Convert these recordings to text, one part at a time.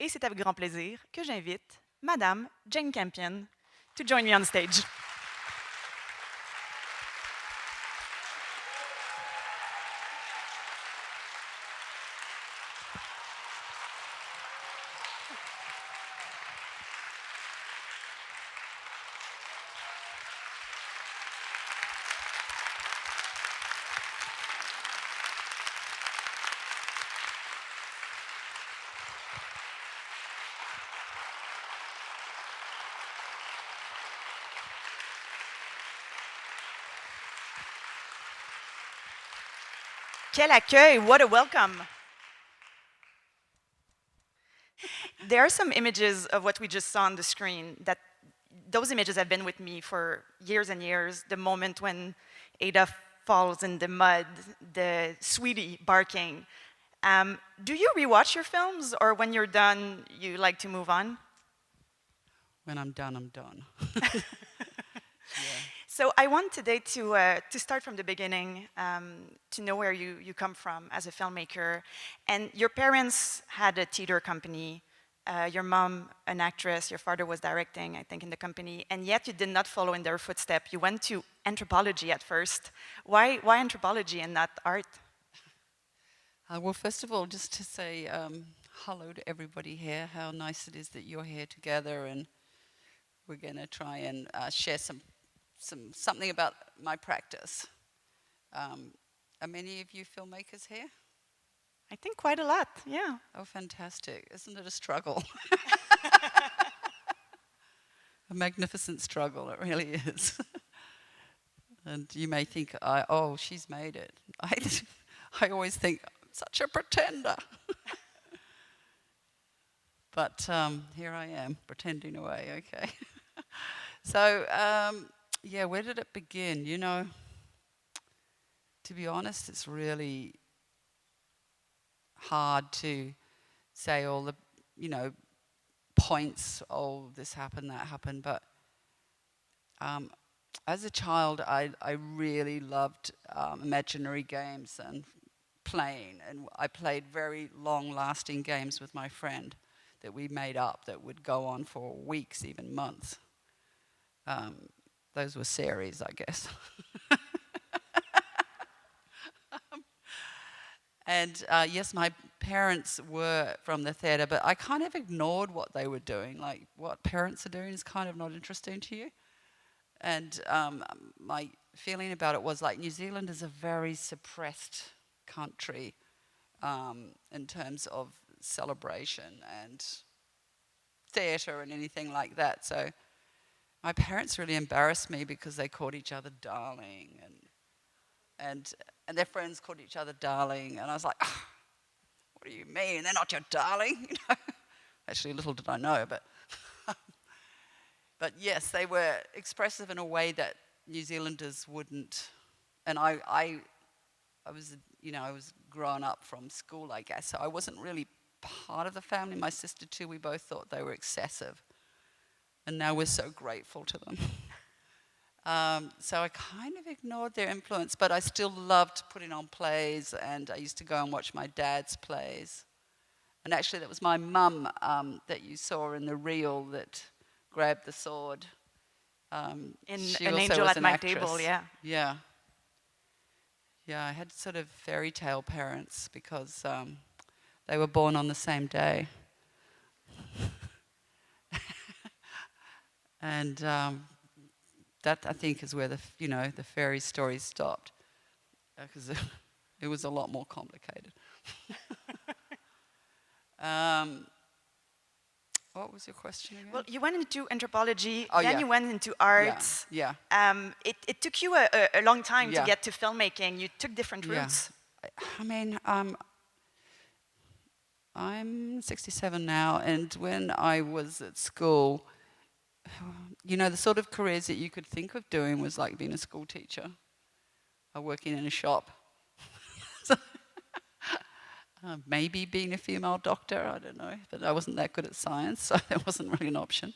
Et c'est avec grand plaisir que j'invite Madame Jane Campion to join me on stage. Quel accueil, what a welcome. There are some images of what we just saw on the screen that those images have been with me for years and years. The moment when Ada falls in the mud, the sweetie barking. Do you rewatch your films, or when you're done, you like to move on? When I'm done, I'm done. So I want today to start from the beginning, to know where you come from as a filmmaker. And your parents had a theater company, your mom an actress, your father was directing, I think, in the company, and yet you did not follow in their footsteps. You went to anthropology at first. Why anthropology and not art? Well, first of all, just to say hello to everybody here. How nice it is that you're here together, and we're going to try and share something about my practice. Are many of you filmmakers here? I think quite a lot, yeah. Oh, fantastic. Isn't it a struggle? A magnificent struggle, it really is. And you may think, oh, she's made it. I always think, such a pretender. But here I am, pretending away, okay. So, yeah, where did it begin? You know, to be honest, it's really hard to say all the, points, oh, this happened, that happened, but as a child, I really loved imaginary games and playing, and I played very long-lasting games with my friend that we made up that would go on for weeks, even months. Those were series, I guess. And yes, my parents were from the theatre, but I kind of ignored what they were doing. Like, what parents are doing is kind of not interesting to you. And my feeling about it was like New Zealand is a very suppressed country in terms of celebration and theatre and anything like that. So my parents really embarrassed me because they called each other darling, and their friends called each other darling, and I was like, oh, what do you mean? They're not your darling? Actually, little did I know, but yes, they were expressive in a way that New Zealanders wouldn't. And I was, I was grown up from school, I guess, so I wasn't really part of the family. My sister too, we both thought they were excessive. And now we're so grateful to them. So I kind of ignored their influence, but I still loved putting on plays, and I used to go and watch my dad's plays. And actually, that was my mum that you saw in the reel that grabbed the sword. In She An also Angel was at an My actress. Table, yeah. Yeah. Yeah, I had sort of fairy tale parents because they were born on the same day. And that, I think, is where the fairy stories stopped, because it was a lot more complicated. What was your question again? Well, you went into anthropology, Oh, then yeah. you went into arts. Yeah. It took you a long time Yeah. to get to filmmaking. You took different routes. I mean, I'm 67 now, and when I was at school, the sort of careers that you could think of doing was like being a school teacher or working in a shop. Maybe being a female doctor, I don't know, but I wasn't that good at science, so that wasn't really an option.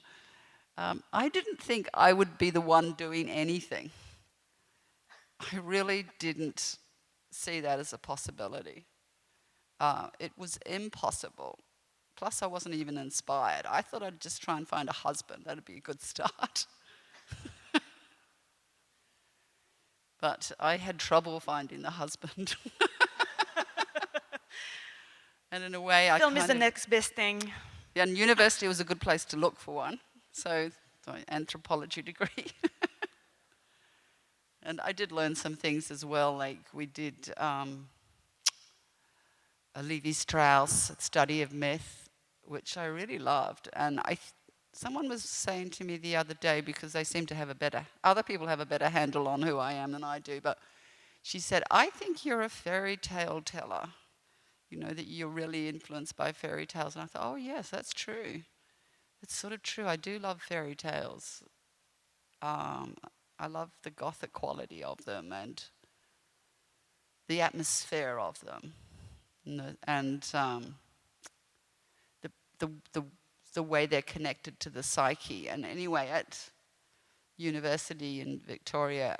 I didn't think I would be the one doing anything. I really didn't see that as a possibility. It was impossible Plus, I wasn't even inspired. I thought I'd just try and find a husband. That'd be a good start. But I had trouble finding the husband. And in a way, Film is the next best thing. Yeah, and university was a good place to look for one. So anthropology degree. And I did learn some things as well, like we did a Levi-Strauss study of myth, which I really loved. And someone was saying to me the other day, because they seem to have other people have a better handle on who I am than I do, but she said, I think you're a fairy tale teller. You know, that you're really influenced by fairy tales. And I thought, oh yes, that's true. It's sort of true. I do love fairy tales. I love the gothic quality of them and the atmosphere of them, and the way they're connected to the psyche. And anyway, at university in Victoria,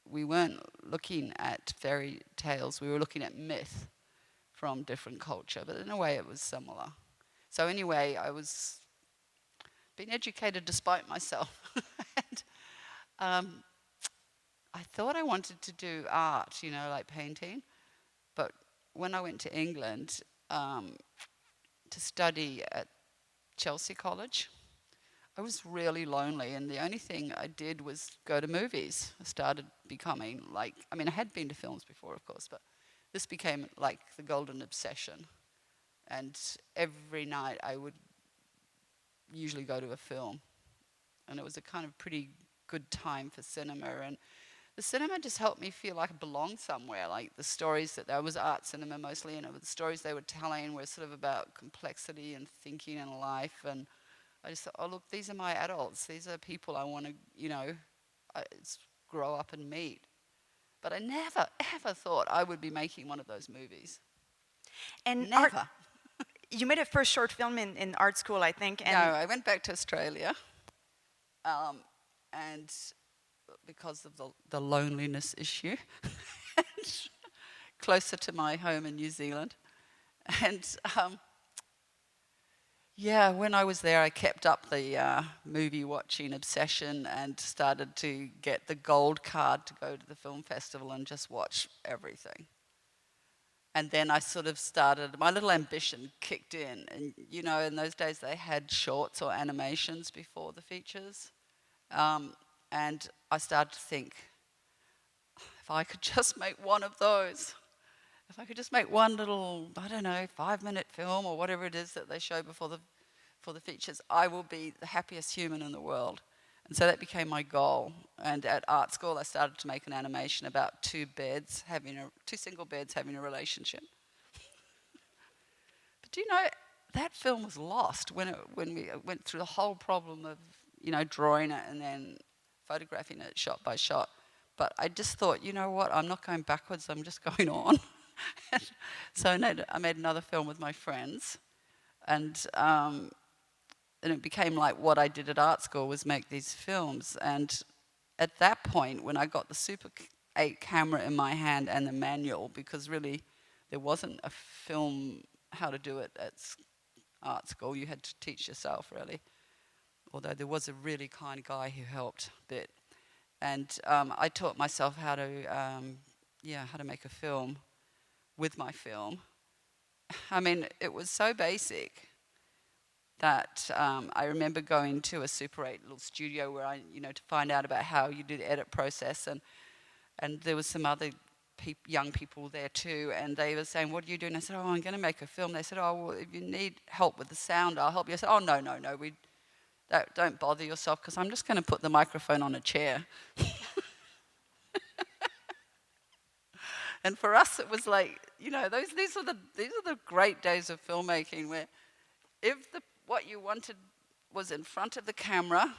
we weren't looking at fairy tales. We were looking at myth from different culture, but in a way, it was similar. So anyway, I was being educated despite myself. And, I thought I wanted to do art, you know, like painting. But when I went to England to study at Chelsea College, I was really lonely. And the only thing I did was go to movies. I started becoming I had been to films before, of course, but this became like the golden obsession. And every night I would usually go to a film. And it was a kind of pretty good time for cinema. And the cinema just helped me feel like I belonged somewhere. Like the stories there was art cinema mostly, and the stories they were telling were sort of about complexity and thinking and life. And I just thought, oh look, these are my adults. These are people I want to, grow up and meet. But I never ever thought I would be making one of those movies. And never. You made a first short film in art school, I think. And no, I went back to Australia, and because of the loneliness issue, closer to my home in New Zealand. And when I was there, I kept up the movie watching obsession and started to get the gold card to go to the film festival and just watch everything. And then I sort of started, my little ambition kicked in. And, you know, in those days they had shorts or animations before the features. And I started to think, if I could just make one of those, if I could just make one little, 5-minute film or whatever it is that they show before the features, I will be the happiest human in the world. And so that became my goal. And at art school, I started to make an animation about two single beds having a relationship. But do you know, that film was lost when we went through the whole problem of, drawing it and then photographing it shot by shot. But I just thought, you know what, I'm not going backwards, I'm just going on. So I made another film with my friends, and it became like what I did at art school was make these films. And at that point, when I got the Super 8 camera in my hand and the manual, because really there wasn't a film how to do it at art school, you had to teach yourself really. Although there was a really kind guy who helped a bit. And I taught myself how to make a film with my film. I mean, it was so basic that I remember going to a Super 8 little studio where to find out about how you do the edit process, and there was some other young people there too, and they were saying, what are you doing? I said, oh, I'm going to make a film. They said, oh, well, if you need help with the sound, I'll help you. I said, oh, no, don't bother yourself, because I'm just going to put the microphone on a chair. And for us, it was like, these are the great days of filmmaking, where if what you wanted was in front of the camera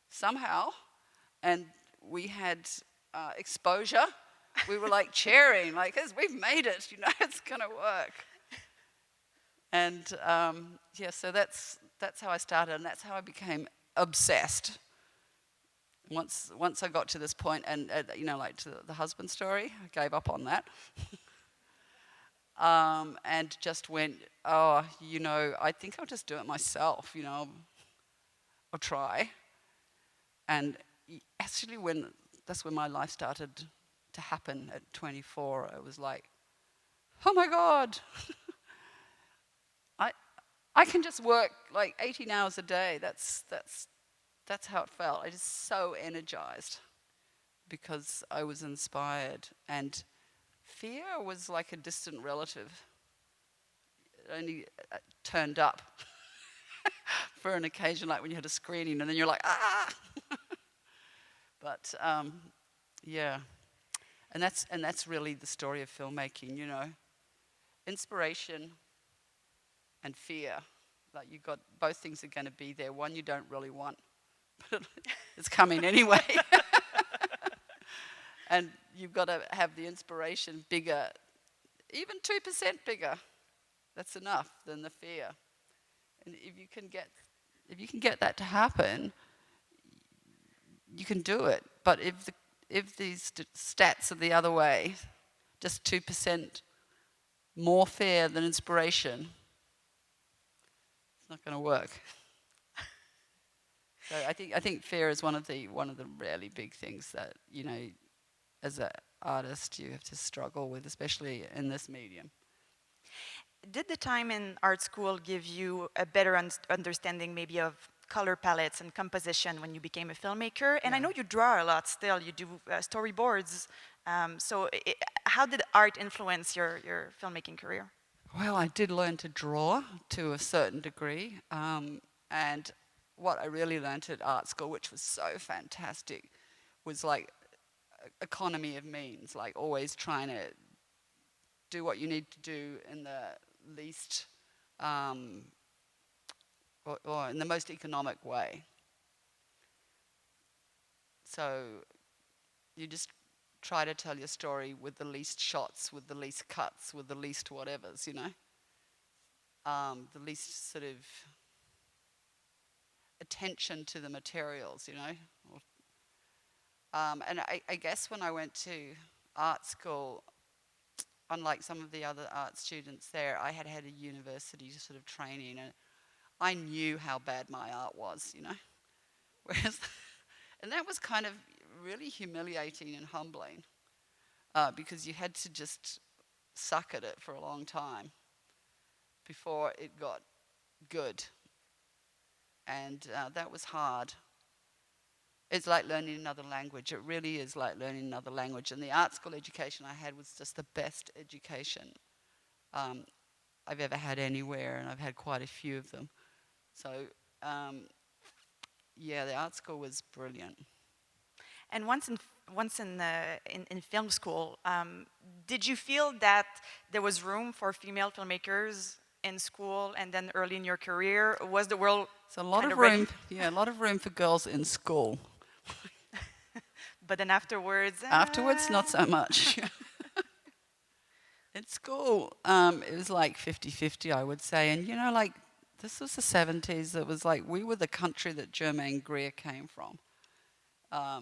somehow, and we had exposure, we were like cheering, like, we've made it, it's going to work. And so that's how I started, and that's how I became obsessed. Once I got to this point, and like to the husband story, I gave up on that. and just went, oh, I think I'll just do it myself, I'll try. And actually that's when my life started to happen at 24. It was like, oh my God, I can just work like 18 hours a day. That's how it felt. I just so energized because I was inspired. And fear was like a distant relative. It only turned up for an occasion, like when you had a screening, and then you're like, ah! But yeah, and that's really the story of filmmaking, inspiration and fear. Like both things are going to be there. One you don't really want, but it's coming anyway. And you've got to have the inspiration bigger, even 2% bigger. That's enough than the fear. And if you can get that to happen, you can do it. But if these stats are the other way, just 2% more fear than inspiration, it's not going to work. So I think fear is one of the really big things that as an artist you have to struggle with, especially in this medium. Did the time in art school give you a better understanding maybe of color palettes and composition when you became a filmmaker? And I know you draw a lot still, you do storyboards. So how did art influence your filmmaking career? Well, I did learn to draw to a certain degree. And what I really learned at art school, which was so fantastic, was like economy of means, like always trying to do what you need to do in the least, or in the most economic way. So you just try to tell your story with the least shots, with the least cuts, with the least whatevers, the least sort of attention to the materials, And I guess when I went to art school, unlike some of the other art students there, I had a university sort of training, and I knew how bad my art was, Whereas, and that was kind of really humiliating and humbling, because you had to just suck at it for a long time before it got good. And that was hard. It's like learning another language. It really is like learning another language. And the art school education I had was just the best education I've ever had anywhere, and I've had quite a few of them. So, the art school was brilliant. And once in film school, did you feel that there was room for female filmmakers in school and then early in your career? Was the world a lot of room? Yeah, a lot of room for girls in school. But then afterwards? Afterwards, not so much. At school, it was like 50-50, I would say. And, this was the 70s. It was like we were the country that Germaine Greer came from. I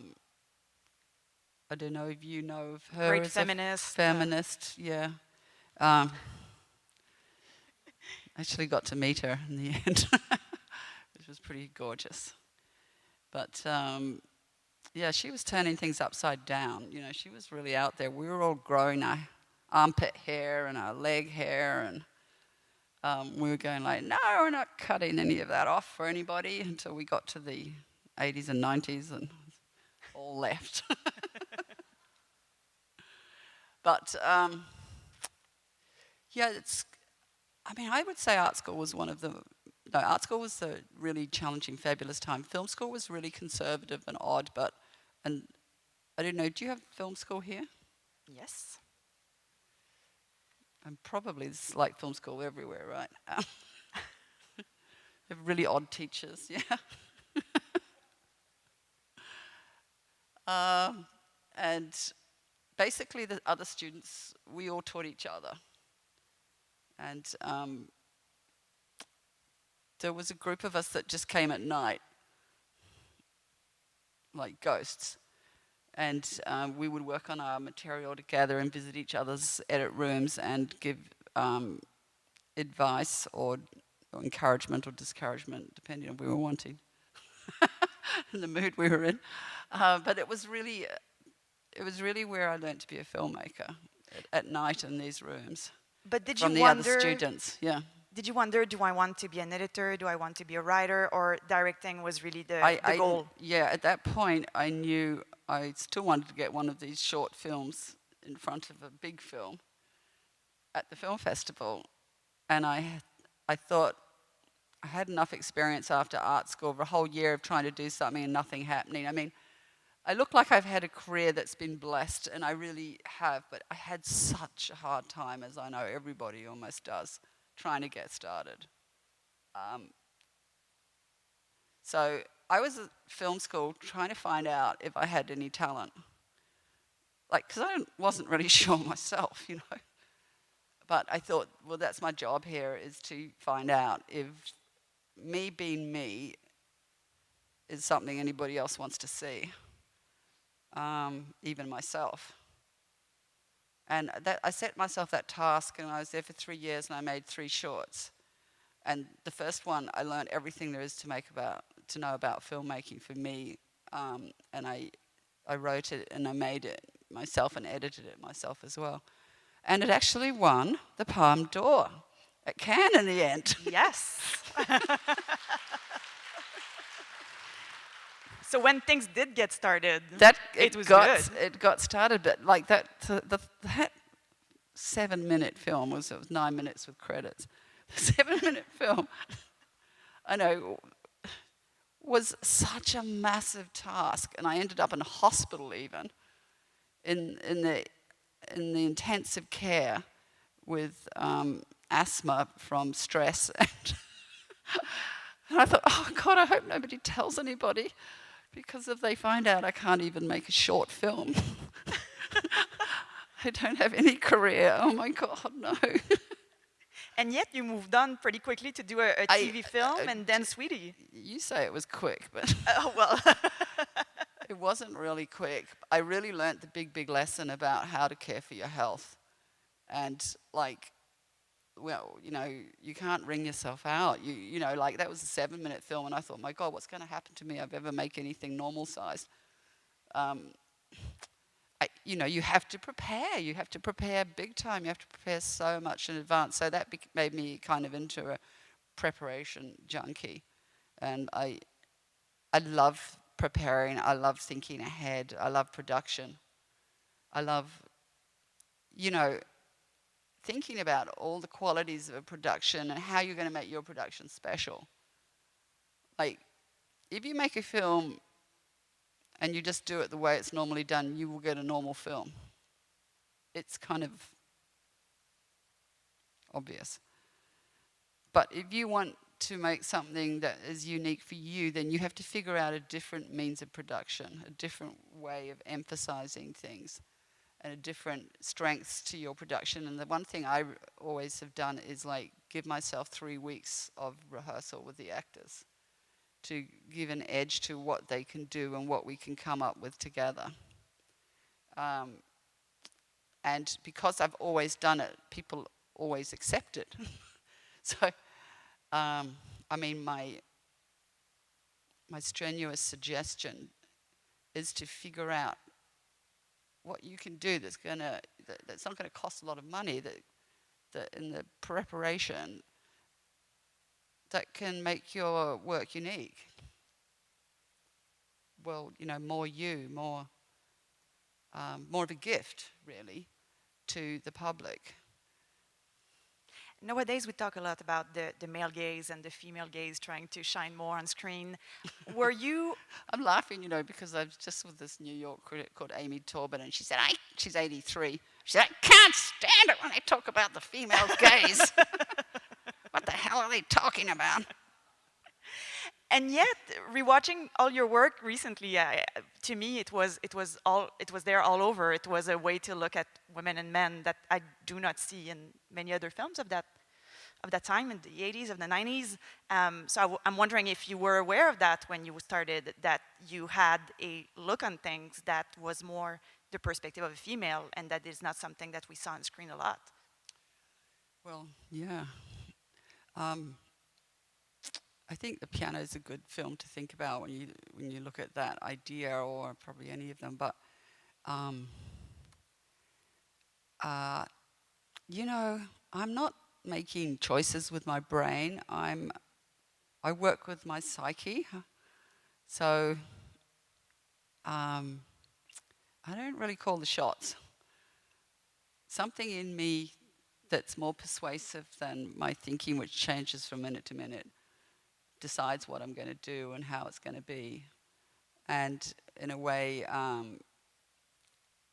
don't know if you know of her. Great feminist. Feminist, yeah. Actually got to meet her in the end, which was pretty gorgeous. But she was turning things upside down. She was really out there. We were all growing our armpit hair and our leg hair, and we were going like, no, we're not cutting any of that off for anybody, until we got to the 80s and 90s and all left. But I would say art school was art school was a really challenging, fabulous time. Film school was really conservative and odd, and I don't know, do you have film school here? Yes. And probably it's like film school everywhere, right? They have really odd teachers, yeah. And basically the other students, we all taught each other. And there was a group of us that just came at night, like ghosts. And we would work on our material together and visit each other's edit rooms and give advice or encouragement or discouragement, depending on what we were wanting, and the mood we were in. But it was really where I learned to be a filmmaker at night in these rooms. But did from you the wonder, other students, yeah. Did you wonder, do I want to be an editor? Do I want to be a writer? Or directing was really the goal? Yeah, at that point, I knew I still wanted to get one of these short films in front of a big film at the film festival. And I thought I had enough experience after art school for a whole year of trying to do something and nothing happening. I mean, I look like I've had a career that's been blessed, and I really have, but I had such a hard time, as I know everybody almost does, trying to get started. So I was at film school trying to find out if I had any talent. Like, because I wasn't really sure myself, you know. But I thought, well, that's my job here, is to find out if me being me is something anybody else wants to see, even myself. And I set myself that task, and I was there for 3 years, and I made 3 shorts. And the first one, I learned everything there is to know about filmmaking for me, and I wrote it, and I made it myself and edited it myself as well. And it actually won the Palme d'Or at Cannes in the end. Yes. So when things did get started, it was good. It got started, but like that 7-minute film it was 9 minutes with credits. The 7-minute film, I know, was such a massive task, and I ended up in a hospital even, in the intensive care with asthma from stress, and I thought, oh God, I hope nobody tells anybody, because if they find out I can't even make a short film, I don't have any career. Oh my God, no. And yet you moved on pretty quickly to do a TV film and then Sweetie. You say it was quick, but Oh, well. it wasn't really quick. I really learnt the big lesson about how to care for your health. And like, well, you know, you can't wring yourself out. You know, like that was a 7-minute film, and I thought, my God, what's going to happen to me if I ever make anything normal sized? You know, you have to prepare. You have to prepare big time. You have to prepare so much in advance. So that made me kind of into a preparation junkie. And I love preparing. I love thinking ahead. I love production. I love, you know, thinking about all the qualities of a production and how you're going to make your production special. Like, if you make a film and you just do it the way it's normally done, you will get a normal film. It's kind of obvious. But if you want to make something that is unique for you, then you have to figure out a different means of production, a different way of emphasizing things, and a different strengths to your production. And the one thing I always have done is like give myself 3 weeks of rehearsal with the actors to give an edge to what they can do and what we can come up with together. And because I've always done it, people always accept it. So, I mean, my strenuous suggestion is to figure out what you can do that's not going to cost a lot of money, that in the preparation that can make your work unique. Well, you know, more of a gift, really, to the public. Nowadays, we talk a lot about the male gaze and the female gaze trying to shine more on screen. Were you... I'm laughing, you know, because I was just with this New York critic called Amy Taubin, and she said, she's 83. She said, I can't stand it when they talk about the female gaze. What the hell are they talking about? And yet, rewatching all your work recently, to me, it was there all over. It was a way to look at women and men that I do not see in many other films of that time, in the 80s, of the 90s. So I'm wondering if you were aware of that when you started, that you had a look on things that was more the perspective of a female, and that is not something that we saw on screen a lot. Well, yeah. Um, I think The Piano is a good film to think about when you look at that idea, or probably any of them. But um, uh, you know, I'm not making choices with my brain. I work with my psyche. So I don't really call the shots. Something in me that's more persuasive than my thinking, which changes from minute to minute, decides what I'm going to do and how it's going to be. And in a way,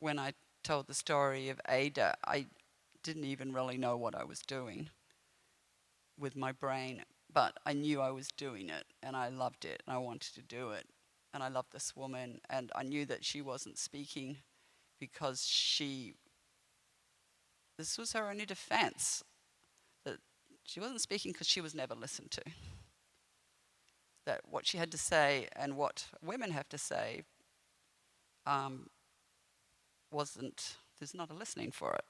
when I told the story of Ada, I didn't even really know what I was doing with my brain, but I knew I was doing it, and I loved it, and I wanted to do it. And I loved this woman, and I knew that she wasn't speaking because this was her only defense, that she wasn't speaking because she was never listened to. That what she had to say and what women have to say there's not a listening for it.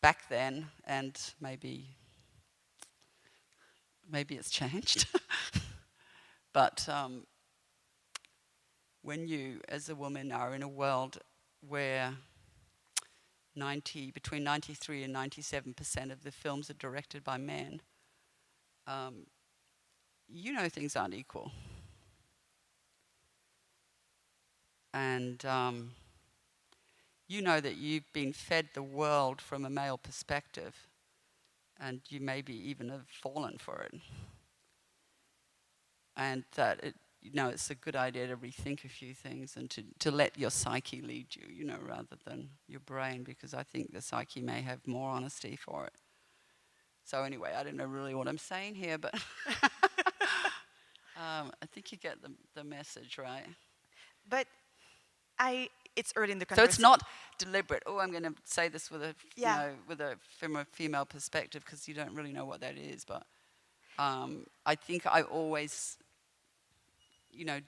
Back then, and maybe it's changed, but when you, as a woman, are in a world where between 93 and 97% of the films are directed by men, you know things aren't equal. And you know that you've been fed the world from a male perspective, and you maybe even have fallen for it. And that it's a good idea to rethink a few things and to let your psyche lead you, rather than your brain, because I think the psyche may have more honesty for it. So anyway, I don't know really what I'm saying here, but I think you get the message, right? But it's early in the So it's conversation. not deliberate. Oh, I'm going to say this with Yeah. with a female perspective, because you don't really know what that is. But I think I always,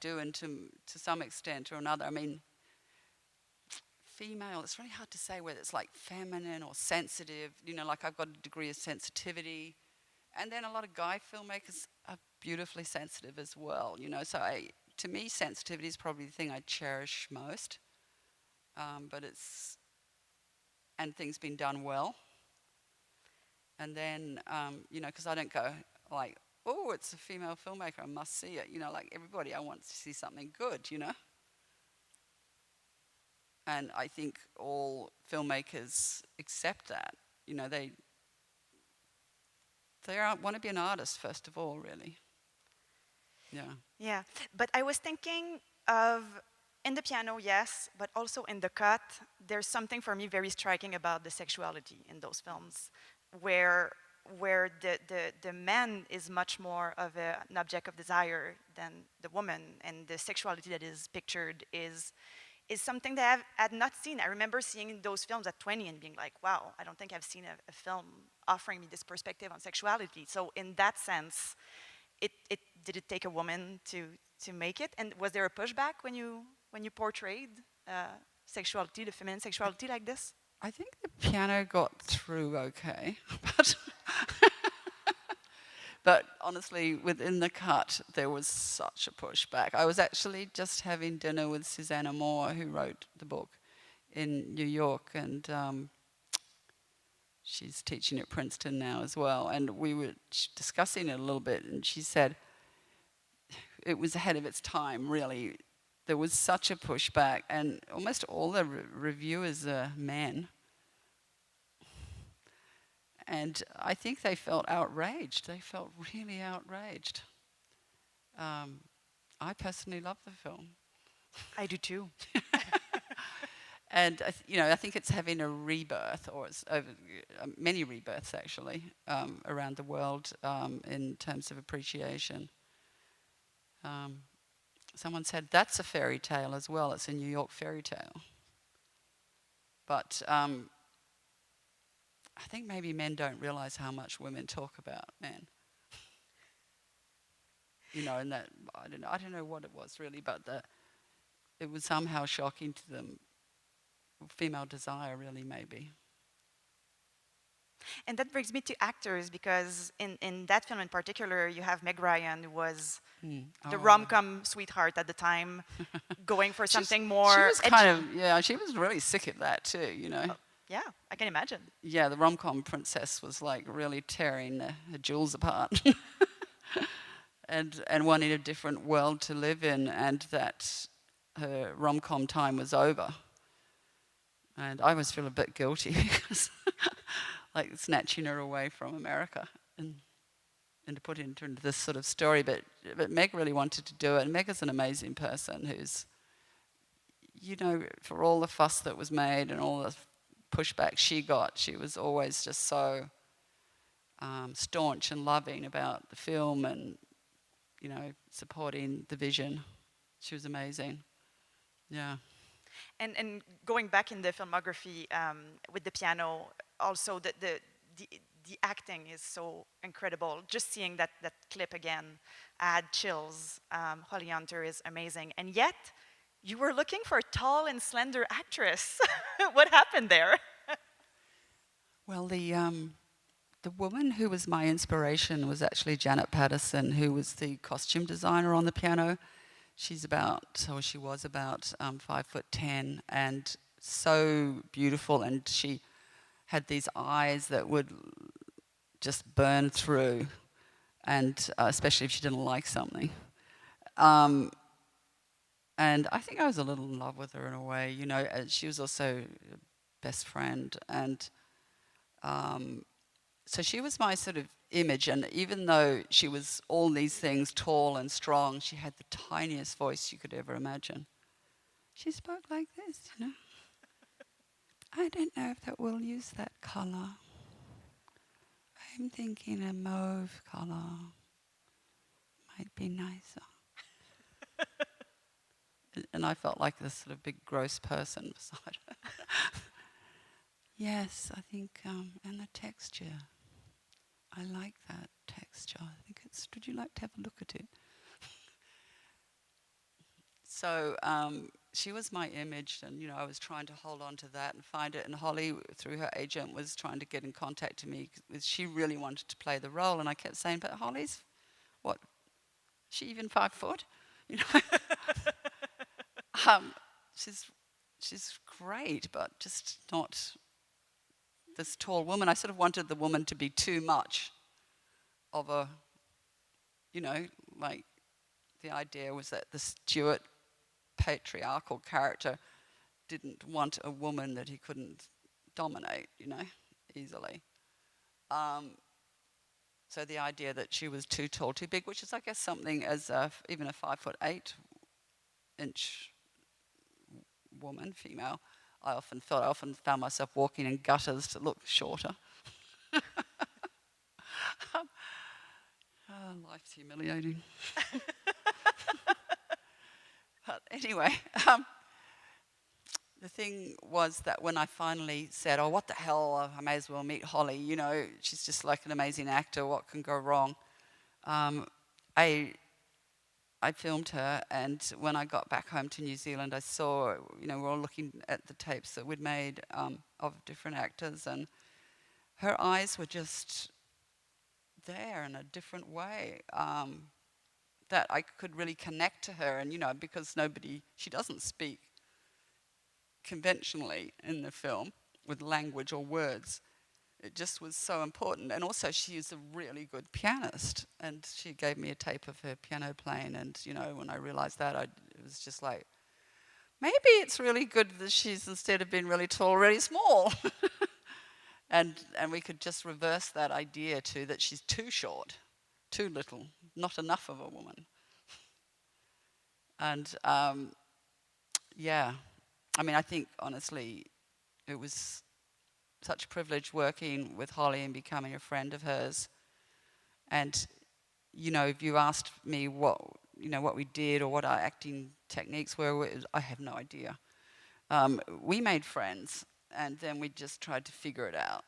do, and to some extent or another. I mean, female, it's really hard to say whether it's like feminine or sensitive. Like I've got a degree of sensitivity. And then a lot of guy filmmakers are beautifully sensitive as well, So to me, sensitivity is probably the thing I cherish most. But and things been done well. And then, because I don't go like, oh, it's a female filmmaker, I must see it. Like everybody, I want to see something good. And I think all filmmakers accept that. They want to be an artist first of all, really. Yeah. Yeah, but I was thinking of in the piano, yes, but also in the cut, there's something for me very striking about the sexuality in those films, where the man is much more of an object of desire than the woman, and the sexuality that is pictured is something that I had not seen. I remember seeing those films at 20 and being like, wow, I don't think I've seen a film offering me this perspective on sexuality. So in that sense, did it take a woman to make it? And was there a pushback when you portrayed sexuality, the feminine sexuality like this? I think the piano got through okay, but but honestly, within the cut, there was such a pushback. I was actually just having dinner with Susanna Moore, who wrote the book, in New York, and she's teaching at Princeton now as well. And we were discussing it a little bit, and she said it was ahead of its time, really. There was such a pushback, and almost all the reviewers are men. And I think they felt outraged. They felt really outraged. I personally love the film. I do too. And I think it's having a rebirth, or it's over many rebirths actually, around the world, in terms of appreciation. Someone said that's a fairy tale as well. It's a New York fairy tale. But I think maybe men don't realize how much women talk about men. And that I don't know what it was really, but it was somehow shocking to them. Female desire, really, maybe. And that brings me to actors, because in that film in particular, you have Meg Ryan, who was the rom-com sweetheart at the time, going for something more She was edgy. kind of, yeah, she was really sick of that too, you know. Yeah, I can imagine. Yeah, the rom-com princess was like really tearing her jewels apart. and wanting a different world to live in, and that her rom-com time was over. And I always feel a bit guilty because like snatching her away from America and to put into this sort of story. But Meg really wanted to do it. And Meg is an amazing person who's, you know, for all the fuss that was made and all the pushback she got, she was always just so staunch and loving about the film and, you know, supporting the vision. She was amazing. Yeah. And going back in the filmography with the piano, also the acting is so incredible. Just seeing that clip again, I had chills. Holly Hunter is amazing. And yet, you were looking for a tall and slender actress. What happened there? Well, the woman who was my inspiration was actually Janet Patterson, who was the costume designer on the piano. She was about 5'10", and so beautiful, and she had these eyes that would just burn through, and especially if she didn't like something. And I think I was a little in love with her in a way, you know. She was also a best friend, and so she was my sort of image. And even though she was all these things, tall and strong, she had the tiniest voice you could ever imagine. She spoke like this, you know. I don't know if that we'll use that colour. I'm thinking a mauve colour might be nicer. And I felt like this sort of big gross person beside her. Yes, I think, and the texture. I like that texture. I think would you like to have a look at it? So she was my image, and, you know, I was trying to hold on to that and find it. And Holly, through her agent, was trying to get in contact with me because she really wanted to play the role. And I kept saying, but Holly's, what, is she even 5 foot? You know, she's great, but just not this tall woman. I sort of wanted the woman to be too much of a, you know, like the idea was that the Stuart patriarchal character didn't want a woman that he couldn't dominate, you know, easily. So the idea that she was too tall, too big, which is, I guess, something as even a 5'8" woman, female, I often found myself walking in gutters to look shorter. Life's humiliating. But anyway, the thing was that when I finally said, oh, what the hell, I may as well meet Holly, you know, she's just like an amazing actor, what can go wrong? I filmed her, and when I got back home to New Zealand, I saw, you know, we're all looking at the tapes that we'd made of different actors, and her eyes were just there in a different way, that I could really connect to her. And, you know, because she doesn't speak conventionally in the film with language or words. It just was so important. And also she is a really good pianist, and she gave me a tape of her piano playing, and, you know, when I realized that, it was just like, maybe it's really good that she's, instead of being really tall, really small. And we could just reverse that idea to that she's too short, too little, not enough of a woman. And yeah, I mean, I think honestly it was such a privilege working with Holly and becoming a friend of hers. And, you know, if you asked me what we did or what our acting techniques were, I have no idea. We made friends, and then we just tried to figure it out.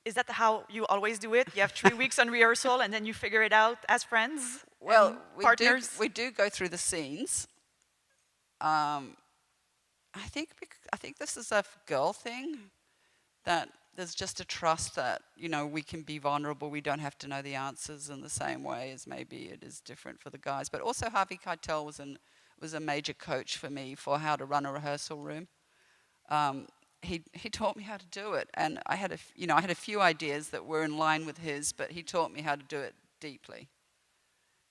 Is that how you always do it? You have 3 weeks on rehearsal, and then you figure it out as friends? Well, partners? we do go through the scenes. I think this is a girl thing, that there's just a trust that, we can be vulnerable. We don't have to know the answers in the same way as maybe it is different for the guys. But also Harvey Keitel was a major coach for me for how to run a rehearsal room. He taught me how to do it, and I had a few ideas that were in line with his, but he taught me how to do it deeply.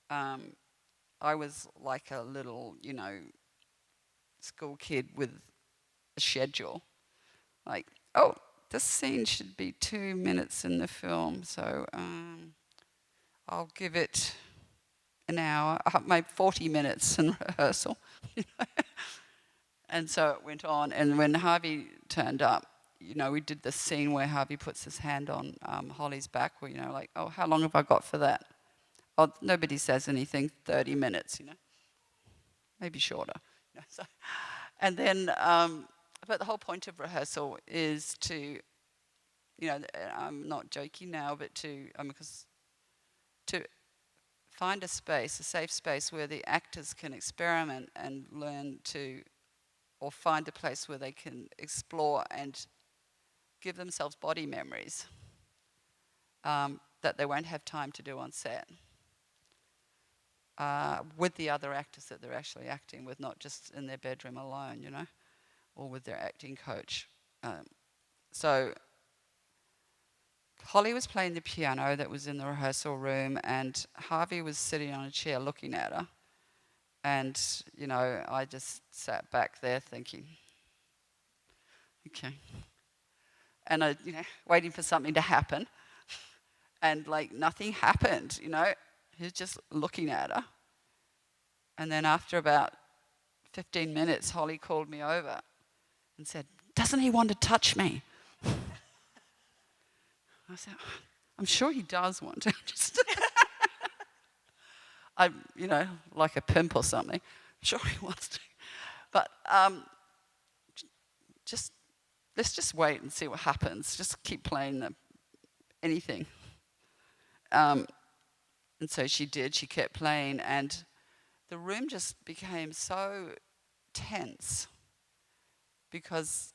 I was like a little, school kid with a schedule. Like, oh, this scene should be 2 minutes in the film, so I'll give it an hour, maybe 40 minutes in rehearsal. And so it went on, and when Harvey turned up, we did this scene where Harvey puts his hand on Holly's back, where, like, oh, how long have I got for that? Oh, nobody says anything, 30 minutes, maybe shorter. And then, but the whole point of rehearsal is to, I'm not joking now, but to find a space, a safe space where the actors can experiment and learn to, or find a place where they can explore and give themselves body memories that they won't have time to do on set. With the other actors that they're actually acting with, not just in their bedroom alone, or with their acting coach. So Holly was playing the piano that was in the rehearsal room, and Harvey was sitting on a chair looking at her. And, I just sat back there thinking, okay. And I, waiting for something to happen. And, nothing happened, He was just looking at her. And then after about 15 minutes, Holly called me over and said, "Doesn't he want to touch me?" I said, "I'm sure he does want to." Just like a pimp or something. I'm sure he wants to. But let's just wait and see what happens. Just keep playing anything. And so she did. She kept playing, and the room just became so tense because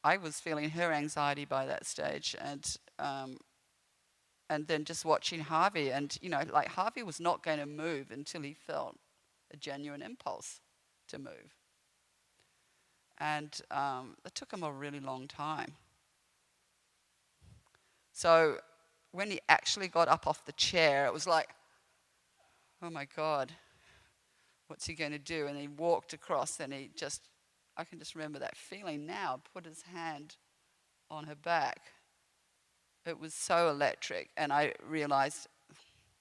I was feeling her anxiety by that stage, and then just watching Harvey, and Harvey was not going to move until he felt a genuine impulse to move, and it took him a really long time. So when he actually got up off the chair, it was like, oh my God, what's he going to do? And he walked across, and I can just remember that feeling now, put his hand on her back. It was so electric, and I realized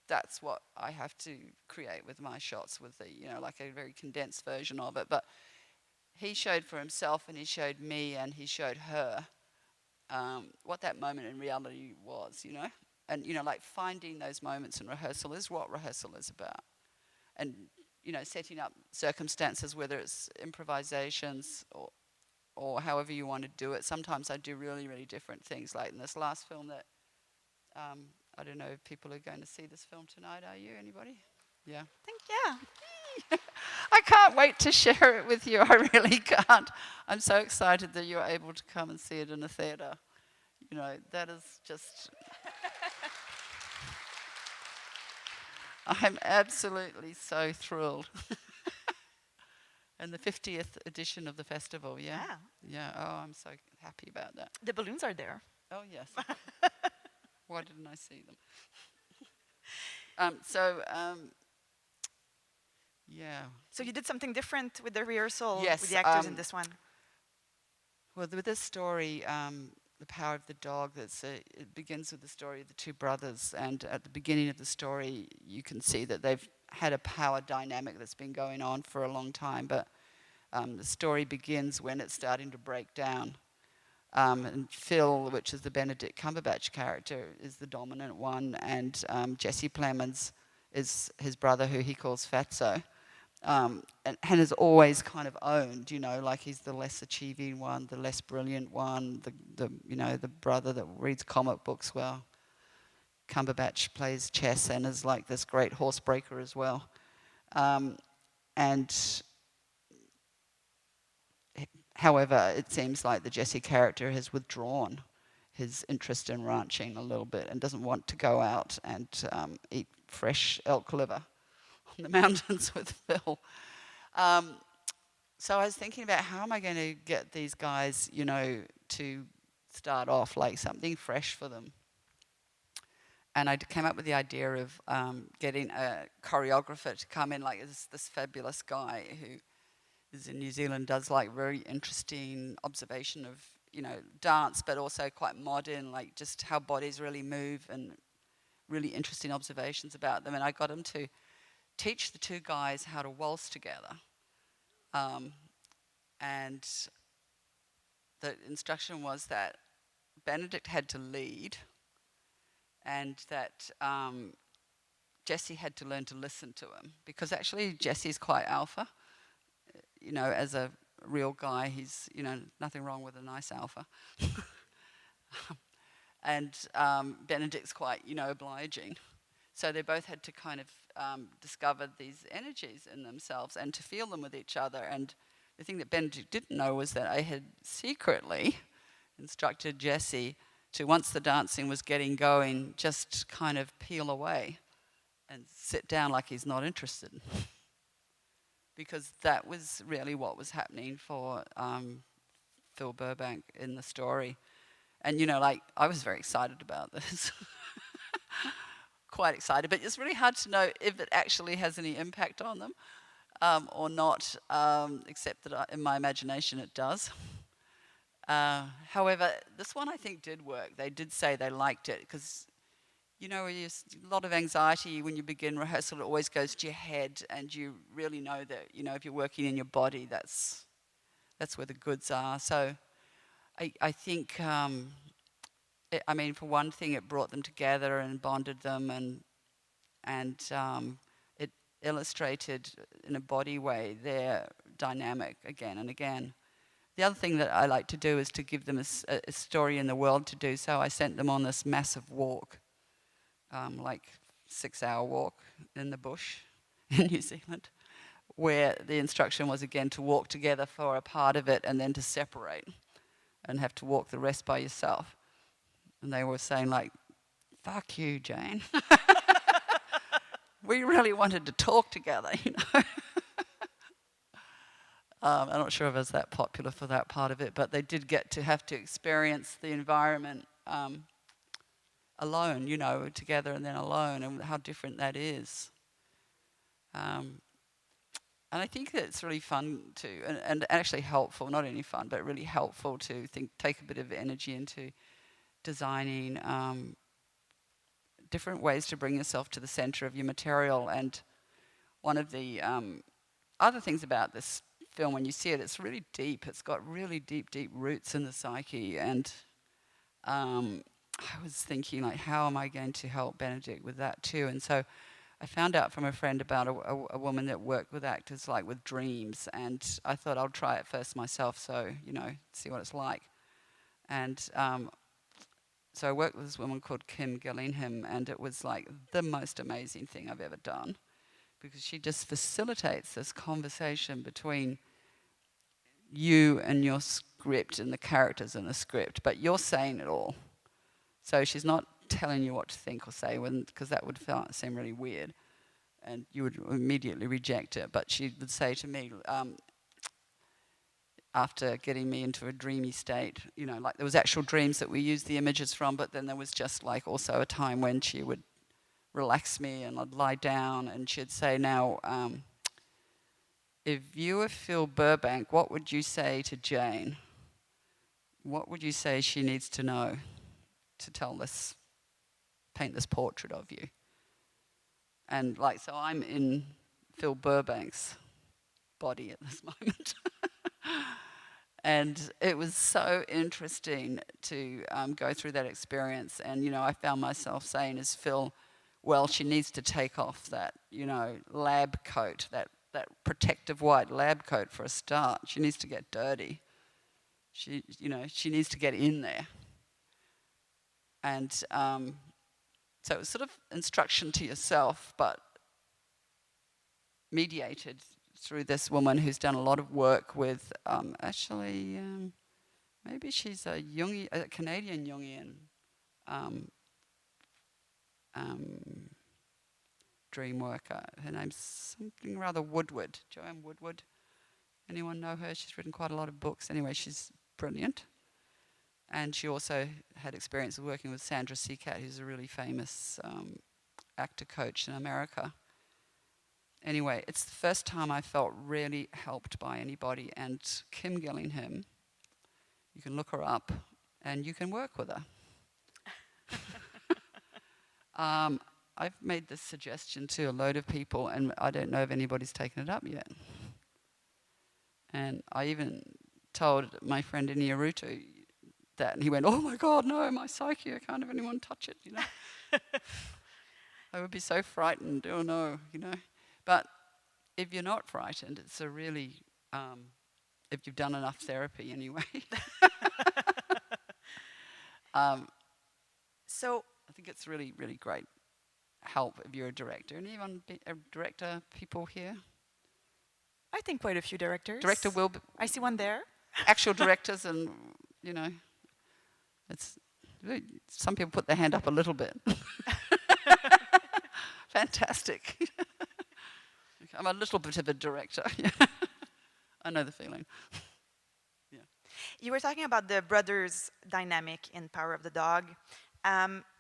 that's what I have to create with my shots, with like a very condensed version of it. But he showed for himself, and he showed me, and he showed her what that moment in reality was, And, like finding those moments in rehearsal is what rehearsal is about. And, setting up circumstances, whether it's improvisations or however you want to do it. Sometimes I do really, really different things. Like in this last film that, I don't know if people are going to see this film tonight. Are you? Anybody? Yeah. I think, yeah. I can't wait to share it with you. I really can't. I'm so excited that you're able to come and see it in a theatre. That is just... I'm absolutely so thrilled. And the 50th edition of the festival, yeah? Yeah, oh, I'm so happy about that. The balloons are there. Oh, yes. Why didn't I see them? Yeah. So you did something different with the rehearsal, Yes, with the actors in this one? Well, with this story, The Power of the Dog, it begins with the story of the two brothers, and at the beginning of the story, you can see that they've had a power dynamic that's been going on for a long time, but the story begins when it's starting to break down. And Phil, which is the Benedict Cumberbatch character, is the dominant one, and Jesse Plemons is his brother, who he calls Fatso, and has always kind of owned, like he's the less achieving one, the less brilliant one, the brother that reads comic books well. Cumberbatch plays chess and is like this great horse breaker as well. However, it seems like the Jesse character has withdrawn his interest in ranching a little bit and doesn't want to go out and eat fresh elk liver on the mountains with Phil. So I was thinking about how am I going to get these guys, to start off like something fresh for them. And I came up with the idea of getting a choreographer to come in, like this fabulous guy who is in New Zealand, does like very interesting observation of, dance, but also quite modern, like just how bodies really move and really interesting observations about them. And I got him to teach the two guys how to waltz together. And the instruction was that Benedict had to lead and that Jesse had to learn to listen to him, because actually Jesse's quite alpha. As a real guy, he's, nothing wrong with a nice alpha. And Benedict's quite, obliging. So they both had to kind of discover these energies in themselves and to feel them with each other. And the thing that Benedict didn't know was that I had secretly instructed Jesse to, once the dancing was getting going, just kind of peel away and sit down like he's not interested. Because that was really what was happening for Phil Burbank in the story. And, I was very excited about this. Quite excited, but it's really hard to know if it actually has any impact on them or not, except that in my imagination it does. However, this one I think did work. They did say they liked it because, a lot of anxiety when you begin rehearsal, it always goes to your head, and you really know that, if you're working in your body, that's where the goods are. So I think, for one thing, it brought them together and bonded them, and it illustrated in a body way their dynamic again and again. The other thing that I like to do is to give them a story in the world to do. So I sent them on this massive walk, like 6-hour walk in the bush in New Zealand, where the instruction was again to walk together for a part of it and then to separate and have to walk the rest by yourself. And they were saying like, fuck you, Jane. We really wanted to talk together, I'm not sure if I was that popular for that part of it, but they did get to have to experience the environment alone, together and then alone, and how different that is. And I think that it's really fun and actually helpful, not only fun, but really helpful to take a bit of energy into designing different ways to bring yourself to the center of your material. And one of the other things about this film, when you see it, it's really deep. It's got really deep, deep roots in the psyche. And I was thinking, like, how am I going to help Benedict with that too? And so I found out from a friend about a woman that worked with actors, like with dreams. And I thought I'll try it first myself, so, see what it's like. And so I worked with this woman called Kim Gillingham, and it was like the most amazing thing I've ever done, because she just facilitates this conversation between you and your script and the characters in the script, but you're saying it all. So she's not telling you what to think or say, because that would seem really weird, and you would immediately reject it. But she would say to me, after getting me into a dreamy state, like there was actual dreams that we used the images from, but then there was just like also a time when she would relax me and I'd lie down and she'd say, now, if you were Phil Burbank, what would you say to Jane? What would you say she needs to know to paint this portrait of you? And like, so I'm in Phil Burbank's body at this moment. And it was so interesting to go through that experience. And, I found myself saying as Phil, well, she needs to take off that, lab coat, that protective white lab coat for a start. She needs to get dirty. She needs to get in there. And so it was sort of instruction to yourself, but mediated through this woman who's done a lot of work with maybe she's a Canadian Jungian dream worker. Her name's something rather Woodward, Joanne Woodward. Anyone know her? She's written quite a lot of books. Anyway, she's brilliant. And she also had experience of working with Sandra Seacat, who's a really famous actor coach in America. Anyway, it's the first time I felt really helped by anybody. And Kim Gillingham, you can look her up and you can work with her. I've made this suggestion to a load of people, and I don't know if anybody's taken it up yet. And I even told my friend Iniarutu that, and he went, "Oh my God, no, my psyche, I can't have anyone touch it, you know." I would be so frightened, oh no, you know. But if you're not frightened, it's a really, if you've done enough therapy anyway. So I think it's really, really great help if you're a director. Anyone a director people here? I think quite a few directors. Director will be, I see one there. actual directors, and you know, it's really, some people put their hand up a little bit. Fantastic. I'm a little bit of a director. I know the feeling. Yeah. You were talking about the brothers dynamic in Power of the Dog.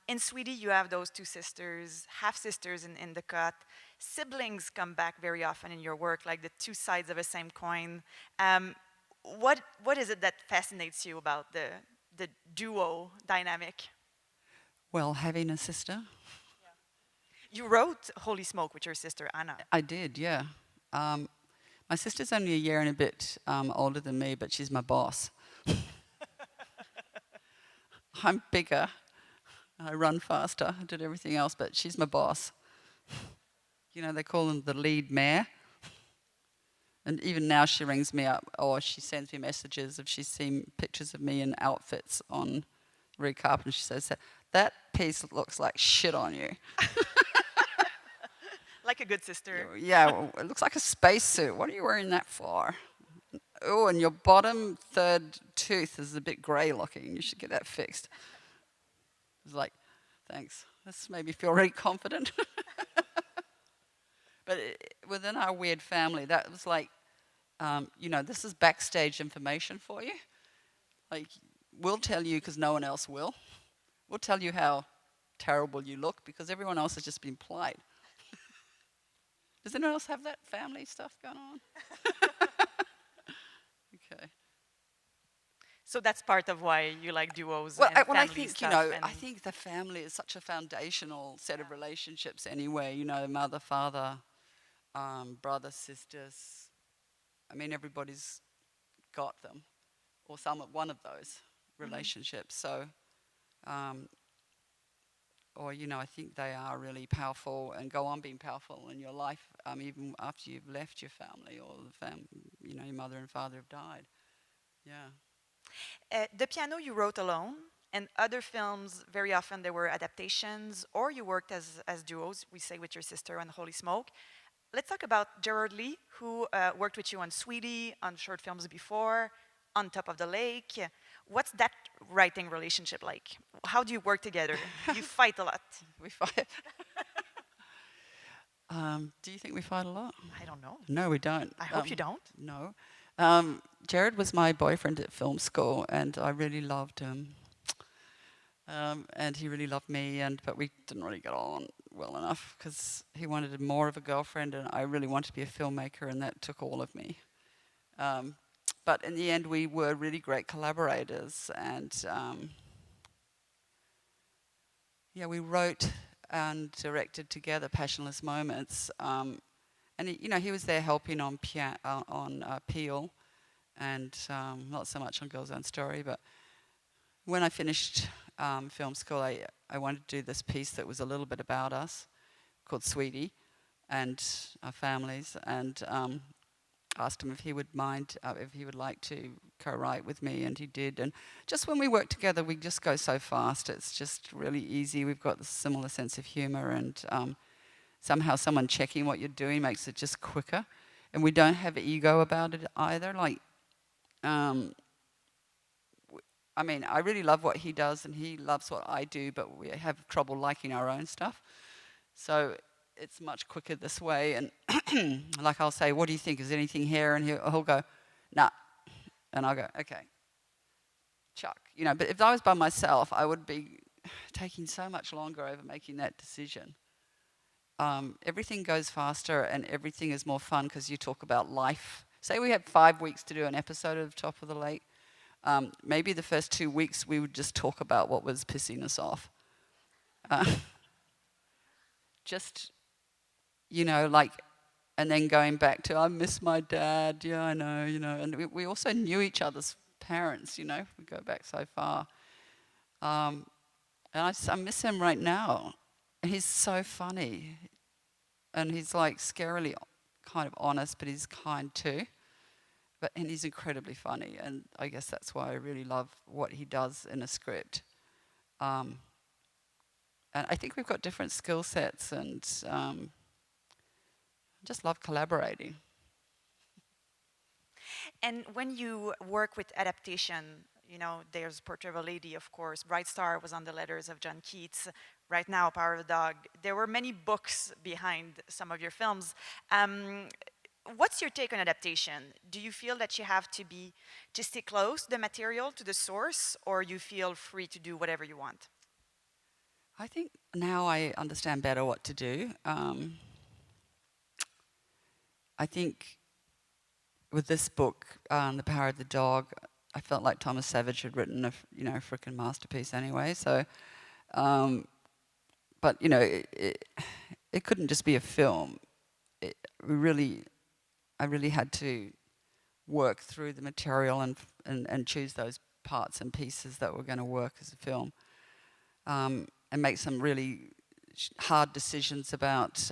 In Sweetie, you have those two sisters, half-sisters in the cut. Siblings come back very often in your work, like the two sides of a same coin. What is it that fascinates you about the duo dynamic? Well, having a sister. You wrote Holy Smoke with your sister, Anna. I did, yeah. My sister's only a year and a bit older than me, but she's my boss. I'm bigger. I run faster. I did everything else, but she's my boss. You know, they call him the lead mayor. And even now she rings me up, or she sends me messages if she's seen pictures of me in outfits on red carpet, and she says, "That piece looks like shit on you." Like a good sister. Yeah, well, it looks like a spacesuit. What are you wearing that for? Oh, and your bottom third tooth is a bit grey looking. You should get that fixed. It's like, thanks. This made me feel really confident. But within our weird family, that was like, you know, this is backstage information for you. Like, we'll tell you because no one else will. We'll tell you how terrible you look because everyone else has just been polite. Does anyone else have that family stuff going on? Okay. So that's part of why you like duos Well, and family I think, stuff. you know, I think the family is such a foundational set of relationships anyway. You know, mother, father, brother, sisters. I mean, everybody's got them, or one of those relationships. So, or, you know, I think they are really powerful and go on being powerful in your life, even after you've left your family or you know, your mother and father have died. Yeah. The Piano you wrote alone, and other films, very often there were adaptations, or you worked as duos, we say with your sister on Holy Smoke. Let's talk about Gerard Lee, who worked with you on Sweetie, on short films before, On Top of the Lake. What's that writing relationship like? How do you work together? You fight a lot. We fight. Do you think we fight a lot? I don't know. No, we don't. I hope you don't. No. Jared was my boyfriend at film school, and I really loved him. And he really loved me, but we didn't really get on well enough because he wanted more of a girlfriend, and I really wanted to be a filmmaker, and that took all of me. But in the end, we were really great collaborators, and we wrote and directed together Passionless Moments. And he was there helping on Peel, and not so much on Girls' Own Story. But when I finished film school, I wanted to do this piece that was a little bit about us, called Sweetie, and our families, and asked him if he would mind, if he would like to co-write with me, and he did. And just when we work together, we just go so fast. It's just really easy. We've got a similar sense of humour, and somehow someone checking what you're doing makes it just quicker. And we don't have ego about it either. Like, I mean, I really love what he does, and he loves what I do, but we have trouble liking our own stuff. So it's much quicker this way. And like I'll say, what do you think? Is anything here? And he'll go, nah. And I'll go, okay, chuck. You know, but if I was by myself, I would be taking so much longer over making that decision. Everything goes faster and everything is more fun because you talk about life. Say we had 5 weeks to do an episode of Top of the Lake. Maybe the first 2 weeks we would just talk about what was pissing us off. Just, you know, like, and then going back to, I miss my dad, yeah, I know, you know. And we also knew each other's parents, you know, we go back so far. And I miss him right now. He's so funny. And he's like scarily kind of honest, but he's kind too. And he's incredibly funny. And I guess that's why I really love what he does in a script. And I think we've got different skill sets, and just love collaborating. And when you work with adaptation, you know, there's Portrait of a Lady, of course. Bright Star was on the letters of John Keats. Right now, Power of the Dog. There were many books behind some of your films. What's your take on adaptation? Do you feel that you have to stay close to the material, to the source, or you feel free to do whatever you want? I think now I understand better what to do. I think with this book, The Power of the Dog, I felt like Thomas Savage had written a frickin' masterpiece anyway. So, but you know, it couldn't just be a film. I really had to work through the material and choose those parts and pieces that were going to work as a film, and make some really hard decisions about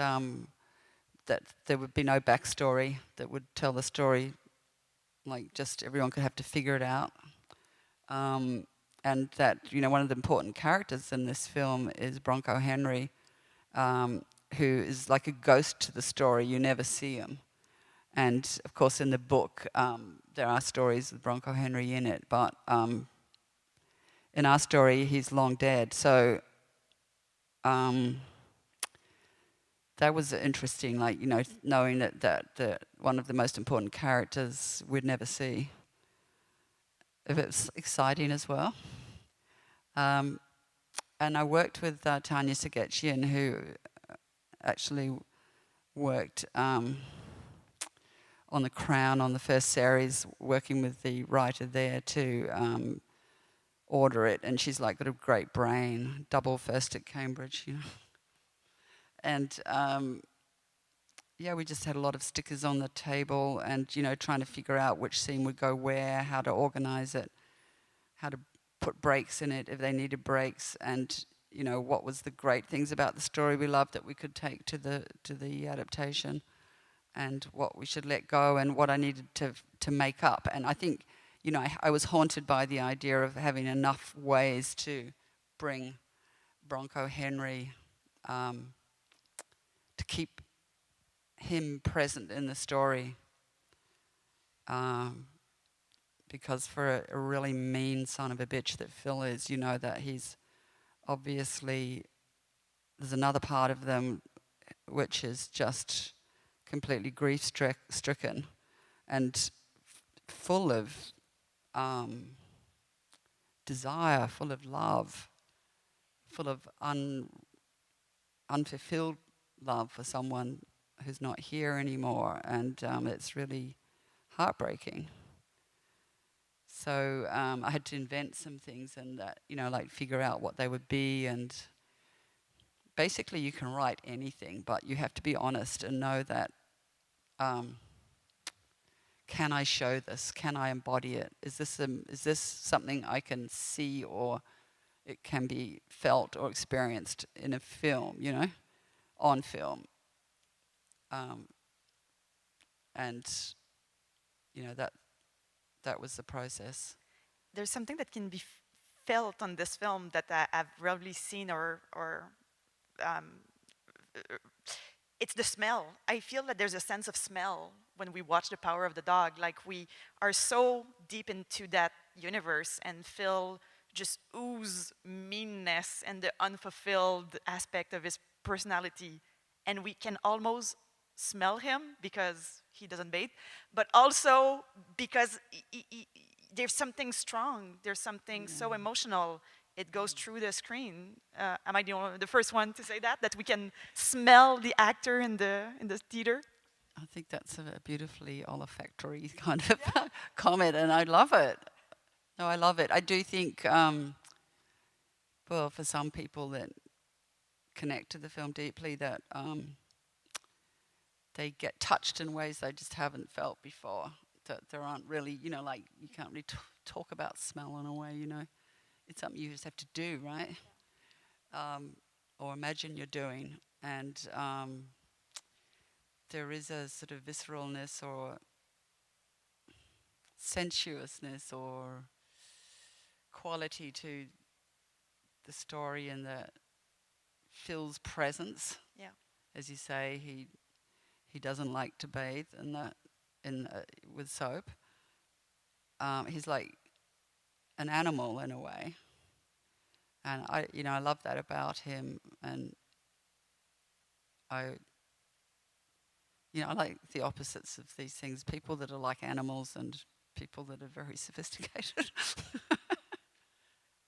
that there would be no backstory that would tell the story. Like, just everyone could have to figure it out. And that, you know, one of the important characters in this film is Bronco Henry, who is like a ghost to the story. You never see him. And, of course, in the book, there are stories with Bronco Henry in it, but in our story, he's long dead. So that was interesting, like, you know, knowing that one of the most important characters we'd never see. It was exciting as well. And I worked with Tanya Sagetchian, who actually worked on The Crown on the first series, working with the writer there to order it. And she's like got a great brain, double first at Cambridge, you know. And yeah, we just had a lot of stickers on the table and, you know, trying to figure out which scene would go where, how to organize it, how to put breaks in it if they needed breaks, and, you know, what was the great things about the story we loved that we could take to the adaptation, and what we should let go, and what I needed to make up. And I think, you know, I was haunted by the idea of having enough ways to bring Bronco Henry, to keep him present in the story, because for a really mean son of a bitch that Phil is, you know that he's obviously, there's another part of them which is just completely grief-stricken and full of desire, full of love, full of unfulfilled love for someone who's not here anymore, and it's really heartbreaking. So I had to invent some things and that, you know, like figure out what they would be. And basically you can write anything, but you have to be honest and know that, can I show this? Can I embody it? Is this something I can see, or it can be felt or experienced in a film, you know, on film? And, you know, that was the process. There's something that can be felt on this film that I've rarely seen, or um, it's the smell. I feel that there's a sense of smell when we watch The Power of the Dog. Like, we are so deep into that universe, and Phil just ooze meanness and the unfulfilled aspect of his personality, and we can almost smell him because he doesn't bathe, but also because there's something strong, there's something so emotional, it goes through the screen. Am I the first one to say that we can smell the actor in the theater? I think that's a beautifully olfactory kind of comment, and I love it. No, I love it. I do think, well, for some people that connect to the film deeply, that they get touched in ways they just haven't felt before. That there aren't really, like you can't really talk about smell in a way, It's something you just have to do, right? Or imagine you're doing. And there is a sort of visceralness or sensuousness or quality to the story and the Phil's presence. Yeah. As you say, he doesn't like to bathe with soap. He's like an animal in a way, and I love that about him. And I like the opposites of these things: people that are like animals and people that are very sophisticated. I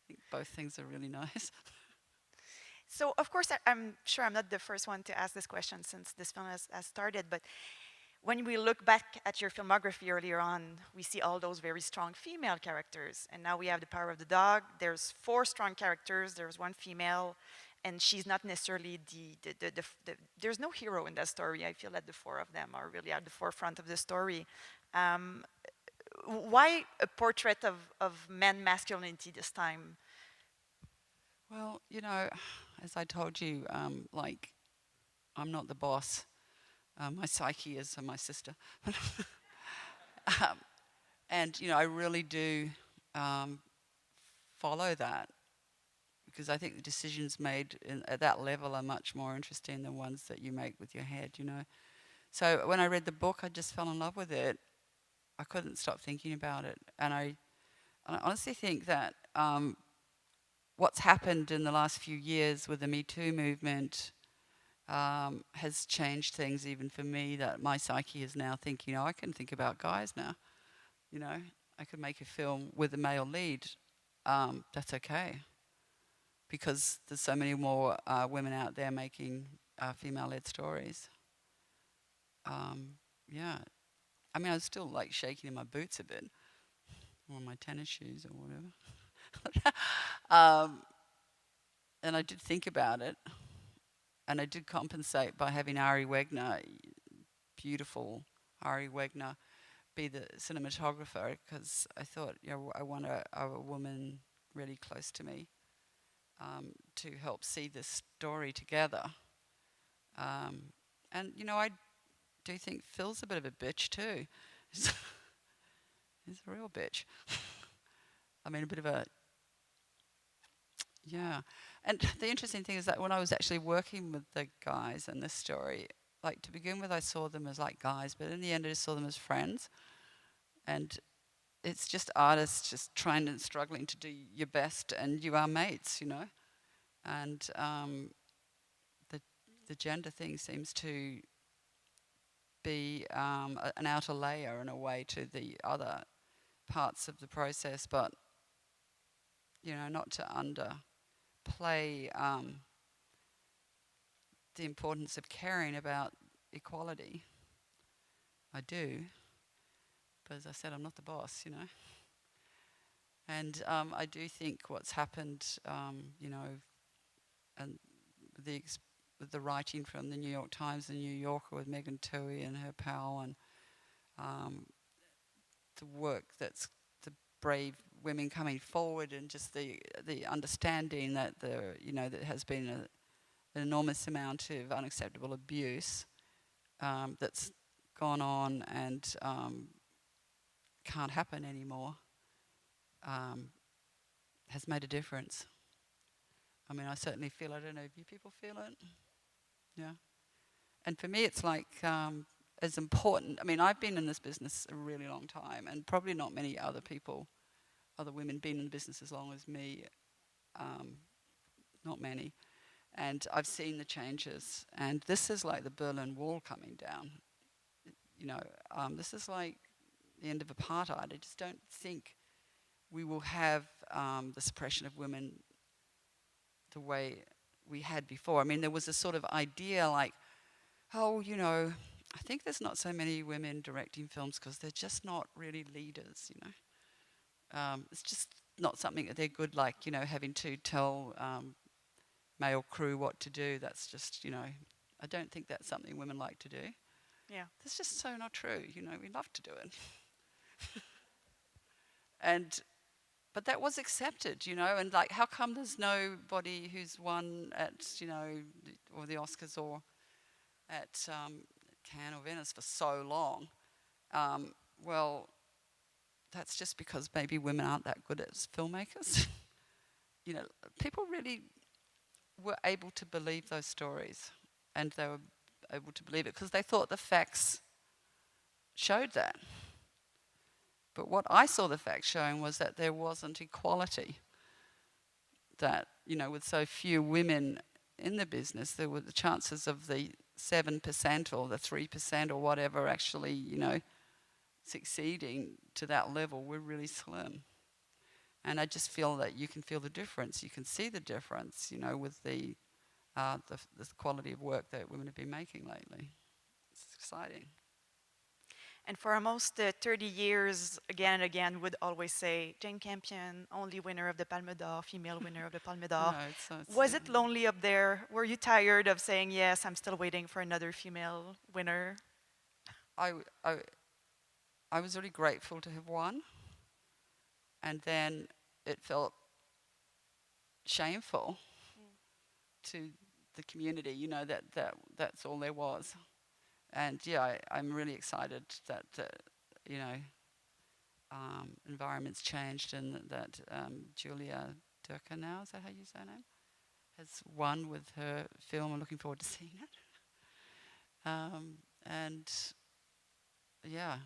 think both things are really nice. So, of course, I'm sure I'm not the first one to ask this question since this film has started, but when we look back at your filmography earlier on, we see all those very strong female characters, and now we have The Power of the Dog. There's 4 strong characters, there's 1 female, and she's not necessarily there's no hero in that story. I feel that the 4 of them are really at the forefront of the story. Why a portrait of men masculinity this time? Well, as I told you, I'm not the boss. My psyche is my sister. And, I really do follow that because I think the decisions made at that level are much more interesting than ones that you make with your head, So when I read the book, I just fell in love with it. I couldn't stop thinking about it. And I honestly think that what's happened in the last few years with the Me Too movement has changed things even for me, that my psyche is now thinking, I can think about guys now. I could make a film with a male lead. That's okay. Because there's so many more women out there making female-led stories. Yeah. I mean, I was still like shaking in my boots a bit, or my tennis shoes or whatever. And I did think about it. And I did compensate by having Ari Wegner, beautiful Ari Wegner, be the cinematographer, because I thought, I want a woman really close to me to help see this story together. And, I do think Phil's a bit of a bitch too. He's a real bitch. I mean, a bit of a, yeah. And the interesting thing is that when I was actually working with the guys in this story, like to begin with, I saw them as like guys, but in the end, I just saw them as friends. And it's just artists just trying and struggling to do your best, and you are mates, And the gender thing seems to be an outer layer in a way to the other parts of the process, but not to underplay the importance of caring about equality. I do, but as I said, I'm not the boss, And I do think what's happened, and with the writing from the New York Times and New Yorker with Megan Twohey and her pal, and the work that's the brave women coming forward, and just the understanding that there has been an enormous amount of unacceptable abuse that's gone on and can't happen anymore, has made a difference. I mean, I certainly feel. I don't know if you people feel it. Yeah. And for me, it's like as important. I mean, I've been in this business a really long time, and probably not many other people other women been in the business as long as me, not many. And I've seen the changes. And this is like the Berlin Wall coming down. This is like the end of apartheid. I just don't think we will have the suppression of women the way we had before. I mean, there was a sort of idea like, oh, I think there's not so many women directing films because they're just not really leaders. It's just not something that they're good, like, having to tell male crew what to do. That's just, I don't think that's something women like to do. Yeah. That's just so not true. We love to do it. But that was accepted, and like, how come there's nobody who's won at, or the Oscars or at Cannes or Venice for so long? Well, that's just because maybe women aren't that good as filmmakers. People really were able to believe those stories, and they were able to believe it because they thought the facts showed that. But what I saw the facts showing was that there wasn't equality. That, with so few women in the business, there were the chances of the 7% or the 3% or whatever actually, succeeding to that level were really slim. And I just feel that you can feel the difference. You can see the difference, with the quality of work that women have been making lately. It's exciting. And for almost 30 years, again and again, would always say, Jane Campion, only winner of the Palme d'Or, female winner of the Palme d'Or. Was it lonely up there? Were you tired of saying, yes, I'm still waiting for another female winner? I was really grateful to have won. And then it felt shameful to the community, that's all there was. And yeah, I'm really excited that environment's changed and that Julia Durka now, is that how you say her name? Has won with her film. I'm looking forward to seeing it. And yeah,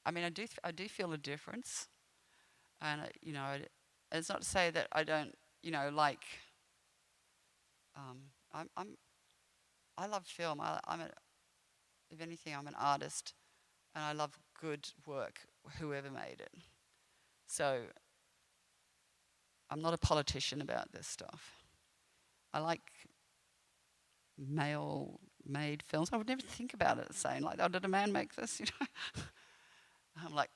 I do feel a difference. And it's not to say that I don't, like. I love film. If anything, I'm an artist, and I love good work, whoever made it. So I'm not a politician about this stuff. I like male-made films. I would never think about it saying like, "Oh, did a man make this?" I'm like,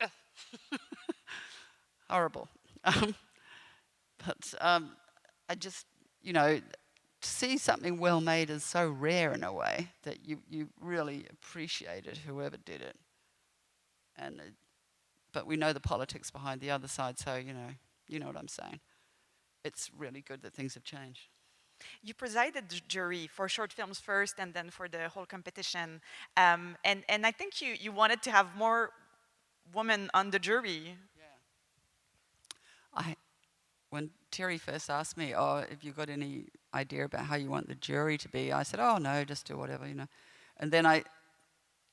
horrible. But I just, to see something well made is so rare in a way that you really appreciate it, whoever did it. But we know the politics behind the other side, so you know what I'm saying. It's really good that things have changed. You presided the jury for short films first and then for the whole competition. And I think you wanted to have more women on the jury. Yeah. When Terry first asked me, have you got any idea about how you want the jury to be? I said, oh, no, just do whatever, And then I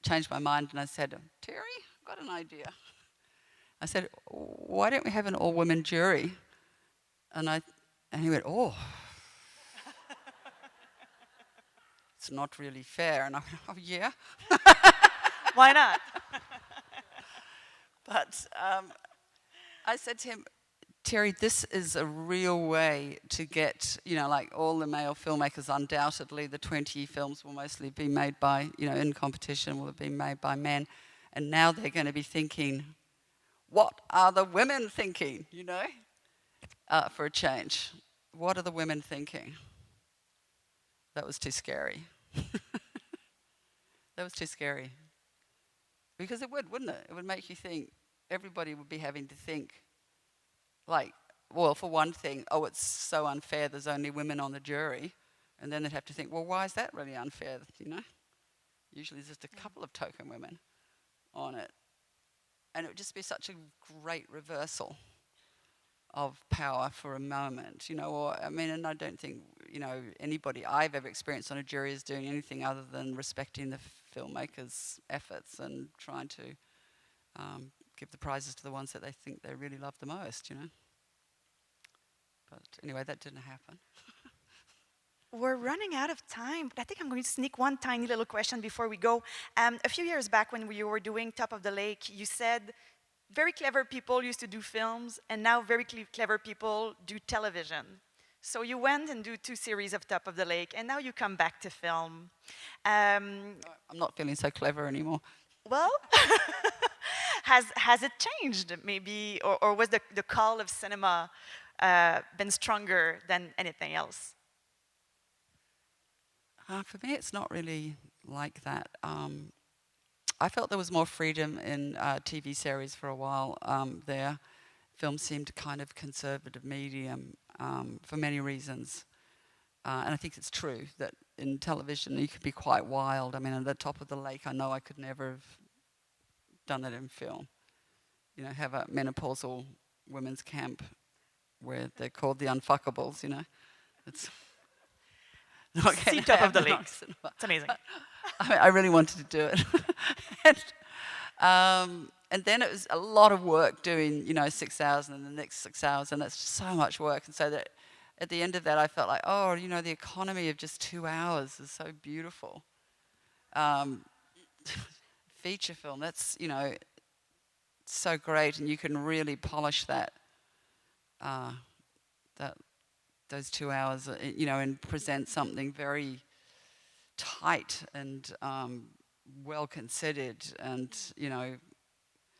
changed my mind and I said, Terry, I've got an idea. I said, why don't we have an all-women jury? And he went, oh. It's not really fair. And I went, oh, yeah. Why not? But I said to him, Terry, this is a real way to get, like all the male filmmakers, undoubtedly the 20 films will mostly be made by, in competition will have been made by men. And now they're going to be thinking, what are the women thinking, for a change? What are the women thinking? That was too scary. That was too scary. Because it would, wouldn't it? It would make you think, everybody would be having to think, like, well, for one thing, it's so unfair there's only women on the jury. And then they'd have to think, well, why is that really unfair, Usually there's just a couple of token women on it. And it would just be such a great reversal of power for a moment, and I don't think, anybody I've ever experienced on a jury is doing anything other than respecting the filmmakers' efforts and trying to give the prizes to the ones that they think they really love the most, you know. But anyway, that didn't happen. We're running out of time, but I think I'm going to sneak one tiny little question before we go. A few years back when you were doing Top of the Lake, you said very clever people used to do films, and now very clever people do television. So you went and do 2 series of Top of the Lake, and now you come back to film. I'm not feeling so clever anymore. Well, has it changed maybe, or was the call of cinema been stronger than anything else? For me, it's not really like that. I felt there was more freedom in TV series for a while there. Film seemed kind of conservative medium for many reasons. And I think it's true that in television you can be quite wild. I mean, at the Top of the Lake, I know I could never have done that in film. You know, have a menopausal women's camp where they're called the unfuckables, you know. It's not See Top of the Lake. It's amazing. I really wanted to do it. And then it was a lot of work doing, you know, 6 hours and then the next 6 hours, and that's just so much work. And so that at the end of that, I felt like, oh, you know, the economy of just 2 hours is so beautiful. Feature film, that's, you know, so great, and you can really polish that those 2 hours, you know, and present something very tight and well considered, and, you know,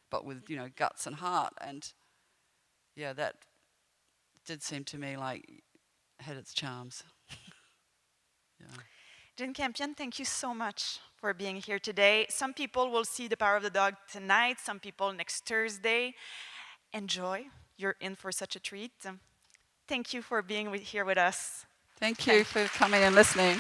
but with, you know, guts and heart. And yeah, that did seem to me like had its charms. Yeah. Jean Campion, thank you so much for being here today. Some people will see The Power of the Dog tonight, some people next Thursday. Enjoy. You're in for such a treat. Thank you for being here with us. Thank you for coming and listening.